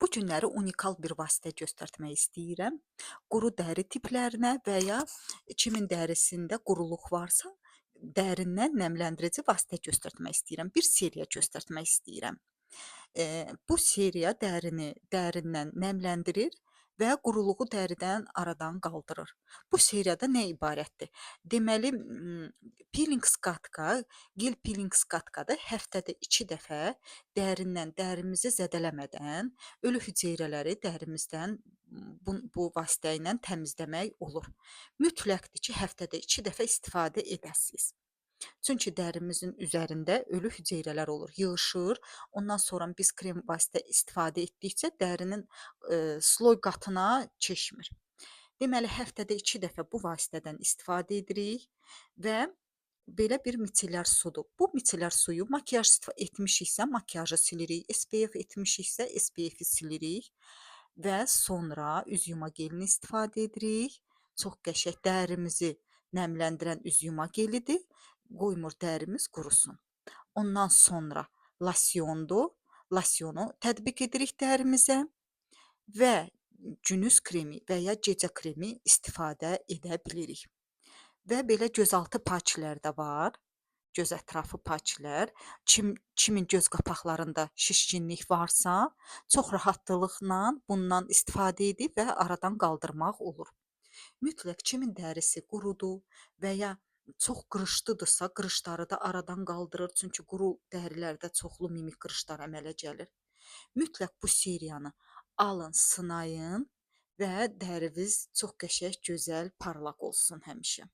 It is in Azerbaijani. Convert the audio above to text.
Bu günləri unikal bir vasitə göstərmək istəyirəm. Quru dəri tiplərinə və ya kimin dərisində quruluq varsa, dərindən nəmləndirici vasitə göstərmək istəyirəm. Bir seriya göstərmək istəyirəm. Bu seriya dərini dərindən nəmləndirir və quruluğu dəridən aradan qaldırır. Bu seriyada nə ibarətdir? Deməli, peeling skatka, gel peeling skatkada həftədə 2 dəfə dərindən dərimizi zədələmədən ölü hüceyrələri dərimizdən bu vasitə ilə təmizləmək olur. Mütləqdir ki, həftədə 2 dəfə istifadə edəsiniz. Çünki dərimizin üzərində ölü hüceyrələr olur, yığışır. Ondan sonra biz krem vasitə istifadə etdikcə dərinin sloy qatına keçmir. Deməli, həftədə 2 dəfə bu vasitədən istifadə edirik və belə bir micellar sudur. Bu micellar suyu makiyaj etmişiksə makiyajı silirik, SPF etmişiksə SPF-i silirik və sonra üz yuma gelini istifadə edirik. Çox qəşəng dərimizi nəmləndirən üz yuma gelidir. Qoymur dərimiz qurusun. Ondan sonra losyondur. Losyonu tətbiq edirik dərimizə və gündüz kremi və ya gecə kremi istifadə edə bilirik. Və belə gözaltı patchlər də var. Göz ətrafı patchlər. Kimin göz qapaqlarında şişkinlik varsa, çox rahatlıqla bundan istifadə edib və aradan qaldırmaq olur. Mütləq kimin dərisi qurudur və ya çox qırışlıdırsa, qırışları da aradan qaldırır. Çünki quru dərilərdə çoxlu mimik qırışlar əmələ gəlir. Mütləq bu seriyanı alın, sınayın və dəriniz çox qəşəng, gözəl, parlaq olsun həmişə.